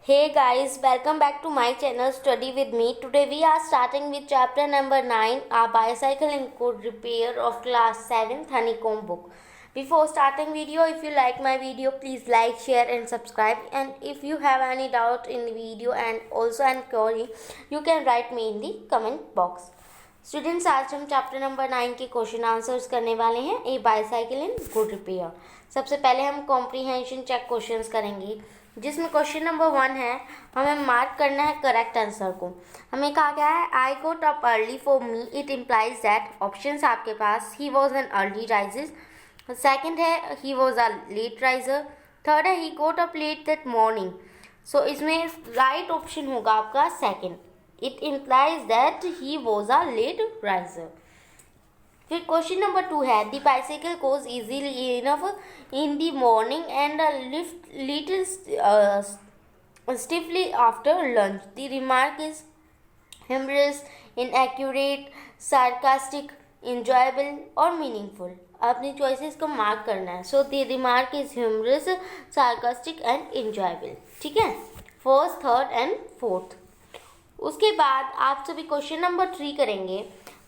Hey guys, welcome back to my channel Study with me. Today we are starting with chapter number 9, a bicycle and code repair of class 7th honeycomb book. Before starting video, if you like my video, please like, share and subscribe. And if you have any doubt in the video and also an query, you can write me in the comment box. Students आज हम chapter number 9 के question answers करने वाले हैं ए bicycle in good repair. सबसे पहले हम comprehension check questions करेंगे, जिसमें क्वेश्चन नंबर 1 है, हमें मार्क करना है करेक्ट आंसर को। हमें कहा गया है I got up early for me, it implies that options आपके पास he was an early riser, second है he was a late riser, third है he got up late that morning. So इसमें राइट ऑप्शन होगा आपका second, it implies that he was a late riser. फिर question number 2 है, the bicycle goes easily enough in the morning and lift little stiffly after lunch, the remark is humorous, inaccurate, sarcastic, enjoyable और meaningful. अपनी choices को mark करना है। So the remark is humorous, sarcastic and enjoyable. ठीक है, first, third and fourth. उसके बाद आप सभी क्वेश्चन नंबर 3 करेंगे।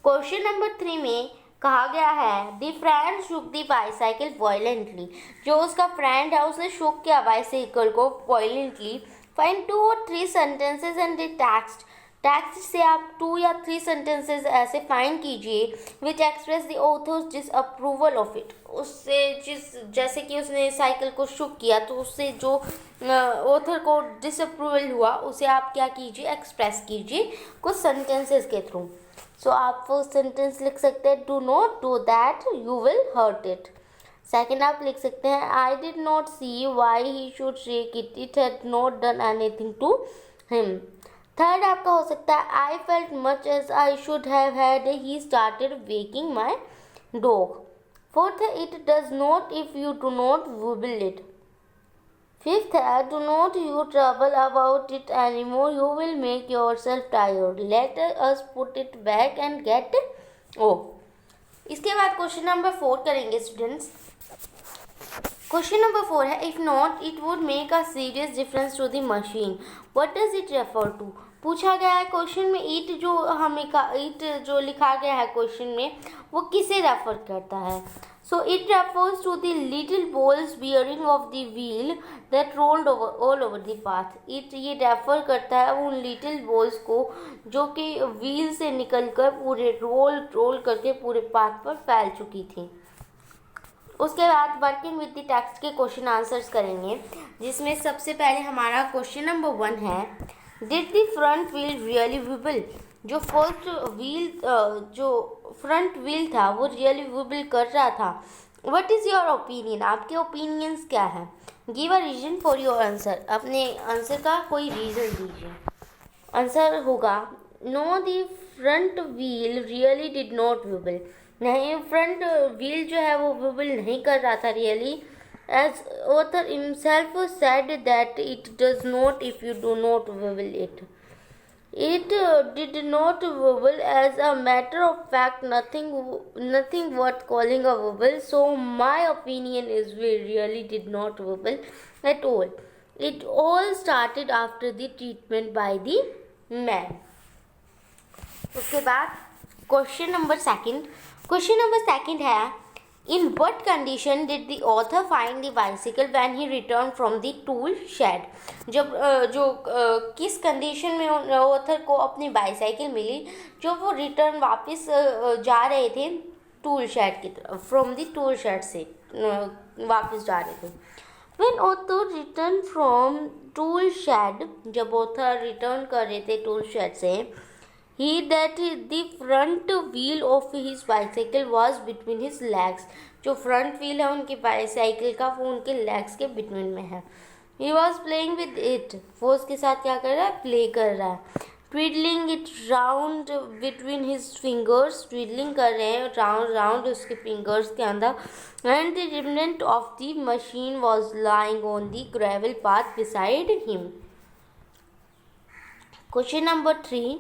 क्वेश्चन नंबर 3 में कहा गया है the friend shook the bicycle violently, जो उसका फ्रेंड है उसने शुक किया बाईसाइकिल को violently. Find 2 or 3 sentences and the text. Text से आप 2 या 3 सेंटेंसेस ऐसे फाइंड कीजिए which express the author's disapproval of it. उससे जैसे कि उसने साइकिल को शुक किया तो उससे जो ऑथर को डिसअप्रूवल हुआ उसे आप क्या कीजिए, एक्सप्रेस कीजिए कुछ सेंटेंसेस के थ्रू। सो आप वो सेंटेंस लिख सकते हैं, do not do that, you will hurt it. Second आप लिख सकते हैं, I did not see why he should shake it, it had not done anything to him. Third आपका हो सकता है, I felt much as I should have had he started waking my dog. Fourth है, it does not if you do not will it. Fifth है, do not you trouble about it any more, you will make yourself tired, let us put it back and get on. इसके बाद question number 4 करेंगे students. Question number 4 है, if not it would make a serious difference to the machine, what does it refer to. पूछा गया है question में ईट जो ईट जो लिखा गया है क्वेश्चन में वो किसे रेफर करता है। So it refers to the little balls bearing of the wheel that rolled all over the path. ये रेफर करता है उन लिटिल बॉल्स को जो कि व्हील से निकलकर पूरे रोल करके पूरे पाथ पर फैल चुकी थी। उसके बाद वर्किंग विद द टेक्स्ट के क्वेश्चन आंसर्स करेंगे, जिसमें सबसे पहले हमारा क्वेश्चन नंबर 1 है, did the front wheel really wibble. जो फर्स्ट व्हील जो फ्रंट व्हील था वो रियली विबल कर रहा था। व्हाट इज़ योर ओपिनियन, आपके ओपिनियंस क्या है। Give a reason for your answer, अपने आंसर का कोई रीज़न दीजिए। आंसर होगा no the front wheel really did not wibble. नहीं, फ्रंट व्हील जो है वो विबल नहीं कर रहा था really, as author himself said that it does not if you do not wibble it. It did not wobble. As a matter of fact, nothing worth calling a wobble. So my opinion is we really did not wobble at all. It all started after the treatment by the man. उसके बाद question number 2 है, in what condition did the author find the bicycle when he returned from the tool shed। जब किस condition में author को अपनी bicycle मिली जब वो रिटर्न वापस जा रहे थे टूल शेड की तरफ, फ्रॉम द टूल शेड से वापस जा रहे थे। When author returned from tool shed, जब ऑथर रिटर्न कर रहे थे टूल शेड से, he that the front wheel of his bicycle was between his legs। जो फ्रंट व्हील है उनकी बाईसाइकिल का वो उनके लेग्स के बिटवीन में है। he was playing with it, वो उसके साथ क्या कर रहा है, प्ले कर रहा है। Twiddling it round between his fingers, twiddling कर रहे हैं राउंड उसके फिंगर्स के अंदर। And the remnant of the machine was lying on the gravel path beside him. Question number 3,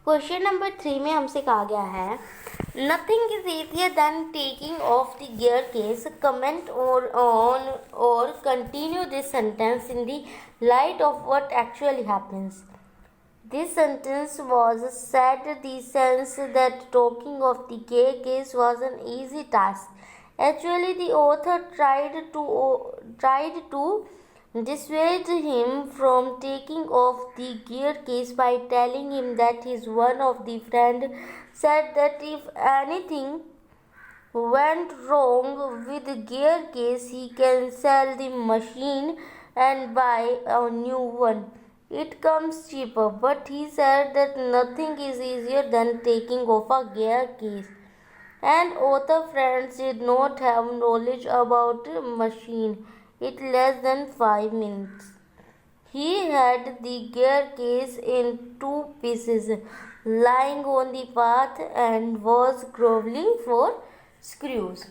question number 3 में हमसे कहा गया है nothing is easier than taking off the gear case. Comment or continue this sentence in the light of what actually happens. This sentence was said in the sense that taking off the gear case was an easy task. Actually, the author tried to dissuade him from taking off the gear case by telling him that his one of the friend said that if anything went wrong with the gear case, he can sell the machine and buy a new one. It comes cheaper, but he said that nothing is easier than taking off a gear case. And author friends did not have knowledge about the machine. It less than 5 minutes. He had the gear case in 2 pieces, lying on the path, and was groveling for screws.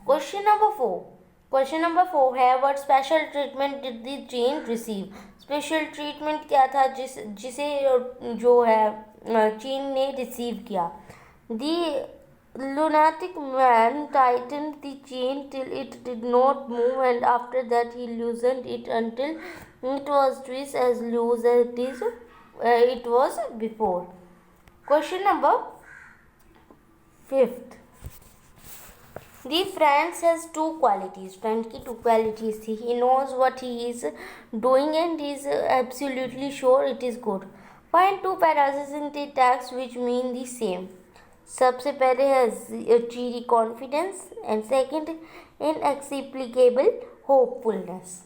Question number 4. Question number 4 है what special treatment did the chain receive? Special treatment क्या था जिसे जो है चीन ने receive किया? The lunatic man tightened the chain till it did not move, and after that he loosened it until it was twice as loose as it was before. Question number 5. The friend has two qualities. Friend की two qualities थी. He knows what he is doing and is absolutely sure it is good. Find two paragraphs in the text which mean the same. सबसे पहले है cheery confidence and second inexplicable hopefulness.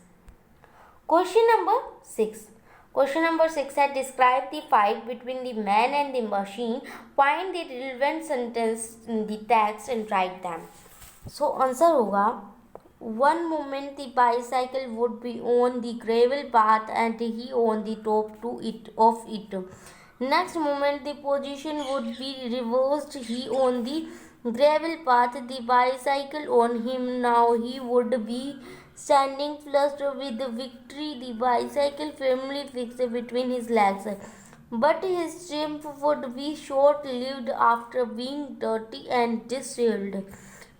Question number 6. Question number 6 है describe the fight between the man and the machine. Find the relevant sentence in the text and write them. So answer होगा one moment the bicycle would be on the gravel path and he on the top of it. Next moment the position would be reversed, he on the gravel path, the bicycle on him. Now he would be standing flushed with victory, the bicycle firmly fixed between his legs. But his triumph would be short-lived after being dirty and disheveled.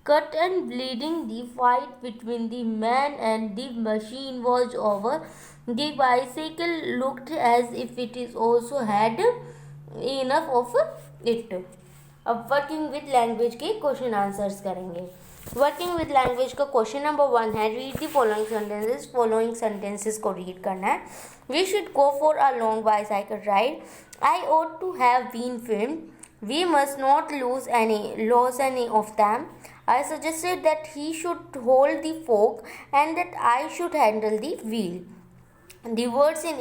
Cut and bleeding, the fight between the man and the machine was over. The bicycle looked as if it is also had enough of it. अब working with language के question answers करेंगे. Working with language का question number 1 है read the following sentences. Following sentences को read करना है. We should go for a long bicycle ride. I ought to have been filmed. We must not lose any of them. I suggested that he should hold the fork and that I should handle the wheel. The words in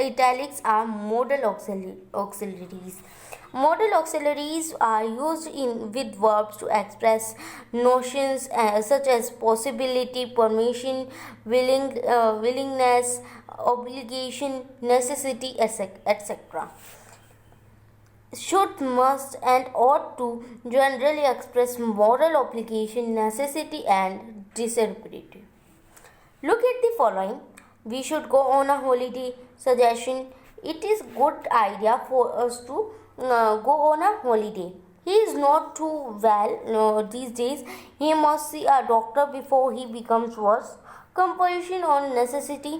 italics are modal auxiliaries. Modal auxiliaries are used with verbs to express notions such as possibility, permission, willingness, obligation, necessity, etc. Should, must, and ought to generally express moral obligation, necessity, and desirability. Look at the following. We should go on a holiday. Suggestion: it is good idea for us to go on a holiday. He is not too well these days. He must see a doctor before he becomes worse. Compulsion or necessity: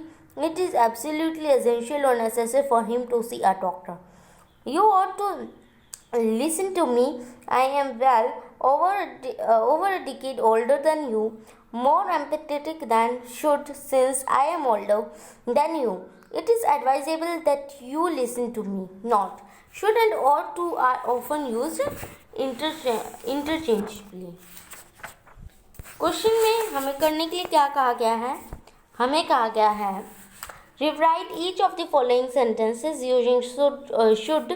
it is absolutely essential or necessary for him to see a doctor. You ought to listen to me. I am well over a decade older than you, more empathetic than should since I am older than you. It is advisable that you listen to me. Not should and ought to are often used interchangeably. Question में हमें करने के लिए क्या कहा गया है? हमें कहा गया है rewrite each of the following sentences using should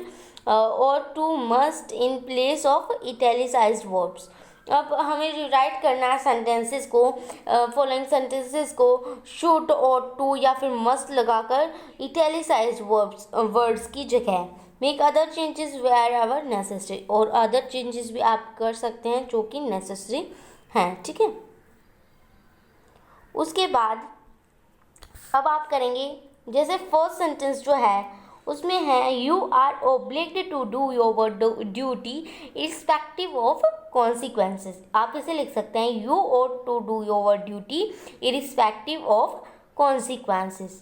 or to, must in place of italicized verbs. अब हमें रिराइट करना है सेंटेंसेस को, फॉलोइंग सेंटेंसेस को शुड और टू या फिर मस्ट लगाकर इटैलिसाइज्ड वर्ड्स की जगह. Make other changes wherever necessary. और अदर चेंजेस भी आप कर सकते हैं जो कि नेसेसरी हैं. ठीक है. उसके बाद अब आप करेंगे जैसे फर्स्ट सेंटेंस जो है उसमें है you are obliged to do your duty irrespective of consequences. आप इसे लिख सकते हैं you ought to do your duty irrespective of consequences.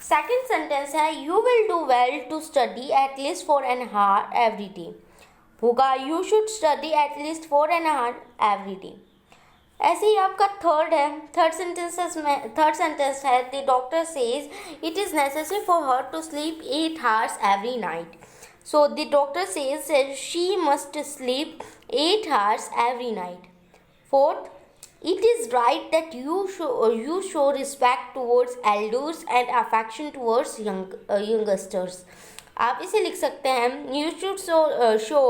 Second sentence है you will do well to study at least for an hour every day. होगा you should study at least for an hour every day. ऐसे ही आपका third sentence है the doctor says it is necessary for her to sleep 8 hours every night. So the doctor says she must sleep 8 hours every night. Fourth, it is right that you show respect towards elders and affection towards youngsters। आप इसे लिख सकते हैं you should show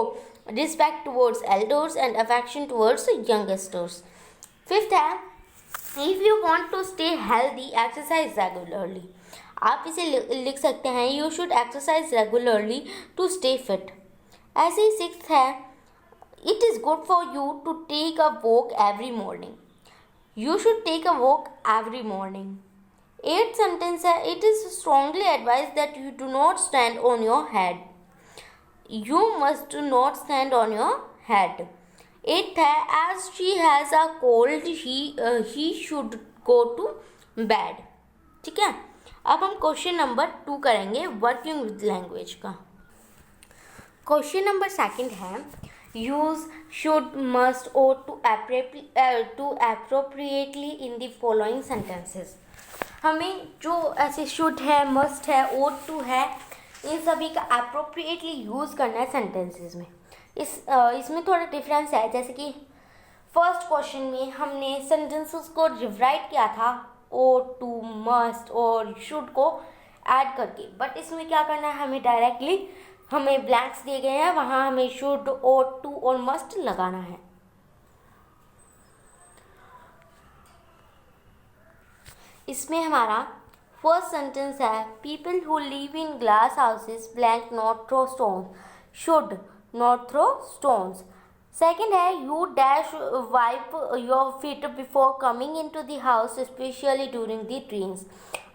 respect towards elders and affection towards youngsters। Fifth है if you want to stay healthy exercise regularly। आप इसे लिख सकते हैं you should exercise regularly to stay fit। ऐसे ही सिक्स्थ है it is good for you to take a walk every morning। You should take a walk every morning। Eighth sentence है it is strongly advised that you do not stand on your head। You must not stand on your head। Eighth है as she has a cold he should go to bed। ठीक है, अब हम question number 2 करेंगे working with language का। Question number second है use should must ought to appropriately in the following sentences। हमें जो ऐसे should है must है ought to है इन सभी का appropriately यूज़ करना है सेंटेंसेस में। इसमें थोड़ा डिफरेंस है, जैसे कि फर्स्ट क्वेश्चन में हमने सेंटेंसेस को रिवराइट किया था ought to must और should को ऐड करके, बट इसमें क्या करना है हमें डायरेक्टली हमें ब्लैंक्स दिए गए हैं वहाँ हमें शुड ought to और मस्ट लगाना है। इसमें हमारा फर्स्ट सेंटेंस है people who live in glass houses blank not throw stones should not throw stones. Second है you dash wipe your feet before coming in to the house specially during the trains.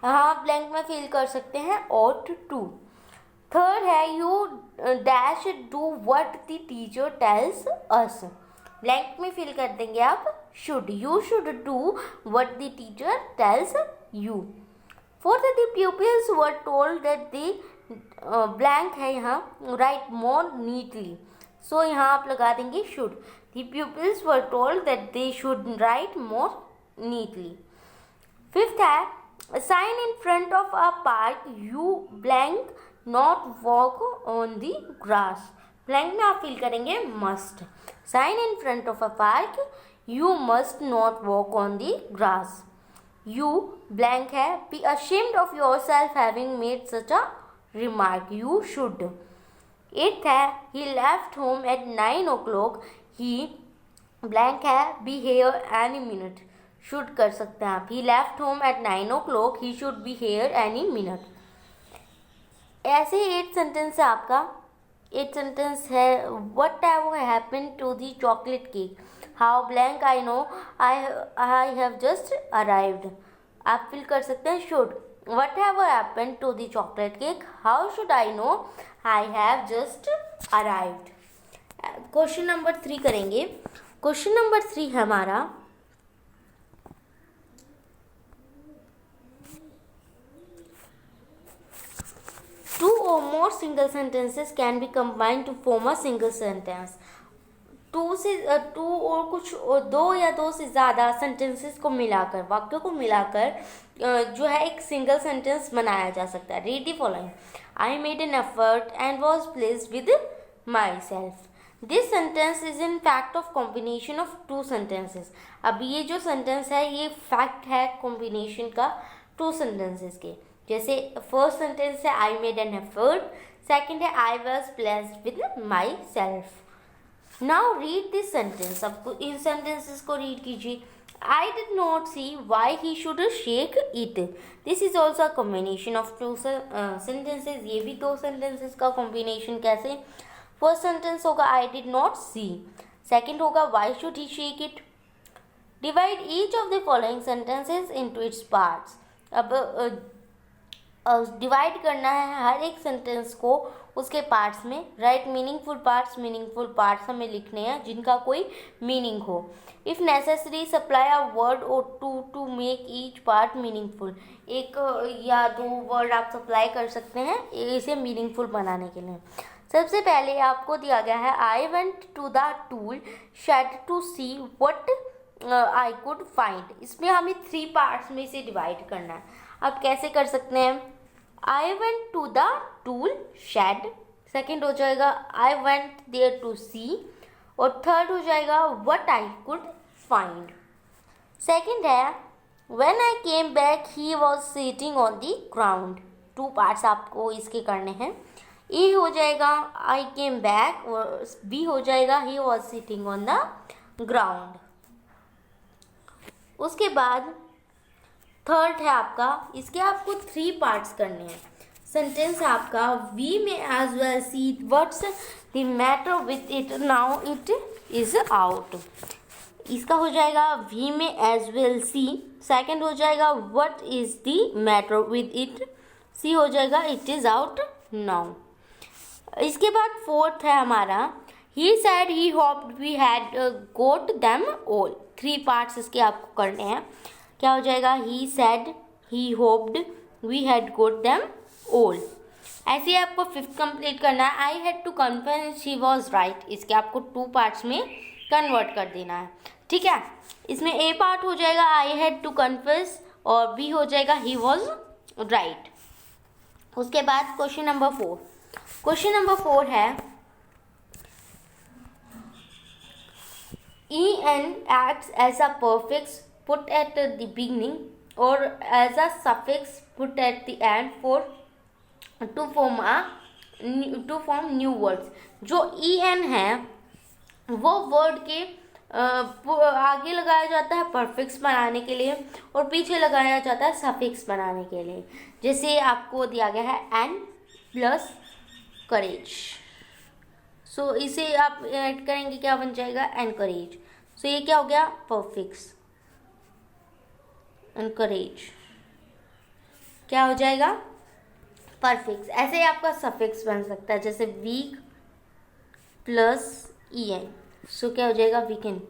यहाँ blank में fill कर सकते हैं ought to। Third है you dash do what the teacher tells us. Blank में fill कर देंगे आप should. You should do what the teacher tells you. Fourth है the pupils were told that the blank है यहाँ राइट मोर नीटली। सो यहाँ आप लगा देंगे should. The pupils were told that they should write more neatly. Fifth है sign in front of a park you blank not walk on the grass. Blank में आप fill करेंगे must. Sign in front of a park you must not walk on the grass. You blank है be ashamed of yourself having made such a remark you should। Eighth है he left home at 9 o'clock he blank है be here any minute should कर सकते हैं आप। he left home at 9 o'clock he should be here any minute। ऐसे ही 8th sentence है आपका। 8th sentence है whatever happen to the chocolate cake how blank I know I have just arrived. आप फिल कर सकते हैं should. Whatever happen to the chocolate cake how should I know I have just arrived. Question number 3 करेंगे। Question number 3 है हमारा two or more single sentences can be combined to form a single sentence। Two और कुछ दो या दो से ज़्यादा सेंटेंसेस को मिलाकर वाक्यों को मिलाकर जो है एक सिंगल सेंटेंस बनाया जा सकता है। Read the following I made an effort and was pleased with my self. This sentence is in fact of combination of two sentences. अब ये जो सेंटेंस है ये फैक्ट है कॉम्बिनेशन का टू सेंटेंसेस के। जैसे फर्स्ट सेंटेंस है I made an effort, second है I was placed with myself. Now read this sentence. अब इन सेंटेंसेस को रीड कीजिए। I did not see why he should shake it. This is also a combination of two sentences. ये भी दो sentences का combination. कैसे? First sentence होगा I did not see, second होगा why should he shake it. Divide each of the following sentences into its parts. अब divide करना है हर एक सेंटेंस को उसके पार्ट्स में. राइट मीनिंगफुल पार्ट्स हमें लिखने हैं जिनका कोई मीनिंग हो. If necessary supply a word or to make each part meaningful. एक या दो वर्ड आप सप्लाई कर सकते हैं इसे मीनिंगफुल बनाने के लिए. सबसे पहले आपको दिया गया है I went to the tool shed to see what I could find. इसमें हमें 3 पार्ट्स में इसे डिवाइड करना है. आप कैसे कर सकते हैं? I went to the tool shed, second हो जाएगा I went there to see, और थर्ड हो जाएगा what I could find. Second है when I came back he was sitting on the ground. 2 parts आपको इसके करने हैं. ए हो जाएगा आई केम बैक और बी हो जाएगा ही was sitting on the ground. उसके बाद थर्ड है आपका, इसके आपको 3 पार्ट्स करने हैं. सेंटेंस है आपका we may as well see what's the matter with it now it is out. इसका हो जाएगा we may as well C. Second हो जाएगा what is the matter with it. See हो जाएगा इट इज आउट नाउ. इसके बाद fourth है हमारा he said he hoped we had got them all. 3 parts इसके आपको करने हैं. क्या हो जाएगा he said he hoped we had got them all. ऐसे ही आपको 5th कंप्लीट करना है. I had to confess she was right. इसके आपको 2 पार्ट्स में कन्वर्ट कर देना है. ठीक है, इसमें ए पार्ट हो जाएगा आई हैड टू कन्फेस और बी हो जाएगा ही वॉज राइट. उसके बाद क्वेश्चन नंबर 4. क्वेश्चन नंबर 4 है en acts as a prefix put at the beginning or as a suffix put at the end for to form new words. जो en है वो word के आगे लगाया जाता है परफिक्स बनाने के लिए और पीछे लगाया जाता है सफिक्स बनाने के लिए. जैसे आपको दिया गया है एन प्लस करेज. सो इसे आप ऐड करेंगे क्या बन जाएगा एनकरेज. सो ये क्या हो गया परफिक्स. एनकरेज क्या हो जाएगा परफिक्स. ऐसे ही आपका सफिक्स बन सकता है जैसे वीक प्लस en. सो क्या हो जाएगा वीकेंड.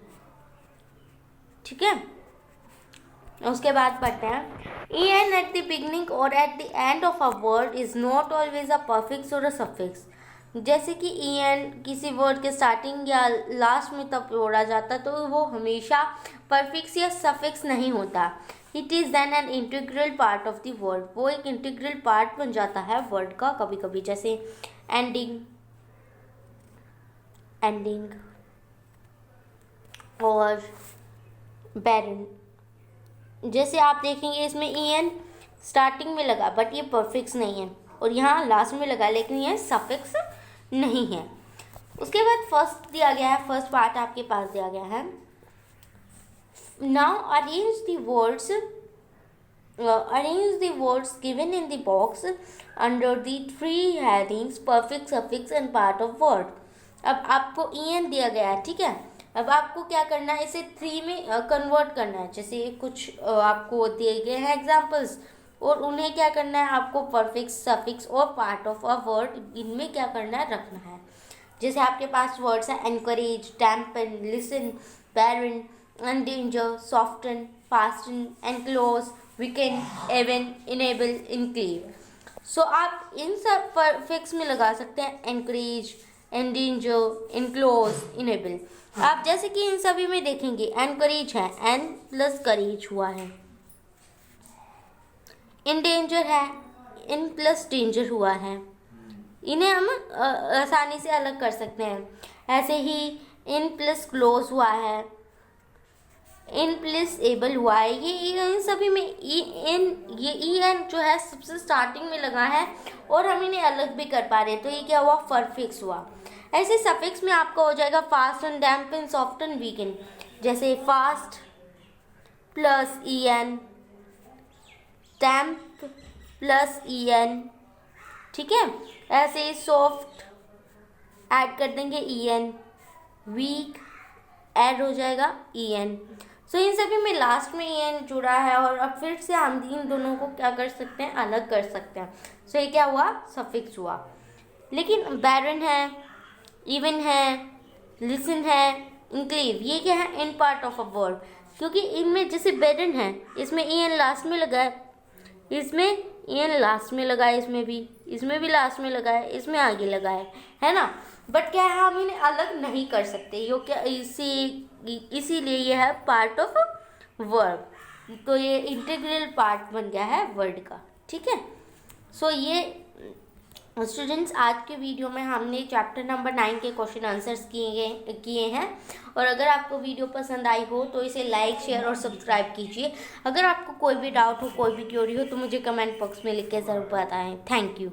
ठीक है, उसके बाद पढ़ते हैं en at the beginning or at the end of a word is not always a prefix or a suffix. जैसे कि en किसी वर्ड के स्टार्टिंग या लास्ट में तब जोड़ा जाता तो वो हमेशा परफिक्स या सफिक्स नहीं होता. It is then an integral part of the word. वो एक इंटीग्रल पार्ट बन जाता है वर्ड का कभी कभी. जैसे एंडिंग और बैरन. जैसे आप देखेंगे इसमें en स्टार्टिंग में लगा बट ये परफिक्स नहीं है और यहाँ लास्ट में लगा लेकिन ये सफिक्स नहीं है. उसके बाद फर्स्ट दिया गया है, फर्स्ट पार्ट आपके पास दिया गया है. Now arrange the words given in the box under the 3 headings prefix suffix and part of word. अब आपको en दिया गया है. ठीक है, अब आपको क्या करना है इसे 3 में कन्वर्ट करना है. जैसे कुछ आपको दिए गए हैं एग्जाम्पल्स और उन्हें क्या करना है आपको परफिक्स सफिक्स और पार्ट ऑफ अ वर्ड इनमें क्या करना है रखना है. जैसे आपके पास वर्ड्स हैं encourage, dampen, listen, barren, endanger, soften, fasten, enclose, weekend, even, enable, enclave. So आप इन सब परफिक्स में लगा सकते हैं एनकरेज, एंडेंजर, इनक्लोज, इनेबल. आप जैसे कि इन सभी में देखेंगे एनकरेज है एन प्लस करेज हुआ है. इन डेंजर है इन प्लस डेंजर हुआ है. इन्हें हम आसानी से अलग कर सकते हैं. ऐसे ही इन प्लस क्लोज हुआ है, इन प्लस एबल हुआ है. ये इन सभी में ई एन जो है सबसे स्टार्टिंग में लगा है और हम इन्हें अलग भी कर पा रहे हैं तो ये क्या हुआ परफिक्स हुआ. ऐसे सफिक्स में आपका हो जाएगा fast and dampen, soften, weekend. जैसे फास्ट प्लस en, डैम्प प्लस en. ठीक है, ऐसे ही सॉफ्ट ऐड कर देंगे en, वीक ऐड हो जाएगा en. सो इन सभी में लास्ट में एन जुड़ा है और अब फिर से हम इन दोनों को क्या कर सकते हैं, अलग कर सकते हैं। सो ये क्या हुआ, सफिक्स हुआ। लेकिन बैरन है, इवन है, लिसन है, इंक्लेव, ये क्या है, in part of a word, क्योंकि इनमें जैसे बैरन है इसमें एन लास्ट में लगा है, इसमें एन लास्ट में लगा है, इसमें भी लास्ट में लगा है, इसमें आगे लगा है ना। बट क्या है, हम इन्हें अलग नहीं कर सकते, यो क्या इसीलिए ये है पार्ट ऑफ वर्ब, तो ये इंटीग्रल पार्ट बन गया है वर्ड का, ठीक है। सो ये स्टूडेंट्स आज के वीडियो में हमने चैप्टर नंबर 9 के क्वेश्चन आंसर्स किए हैं। और अगर आपको वीडियो पसंद आई हो तो इसे लाइक, शेयर और सब्सक्राइब कीजिए। अगर आपको कोई भी डाउट हो, कोई भी क्वेरी हो तो मुझे कमेंट बॉक्स में लिख के ज़रूर बताएं। Thank you.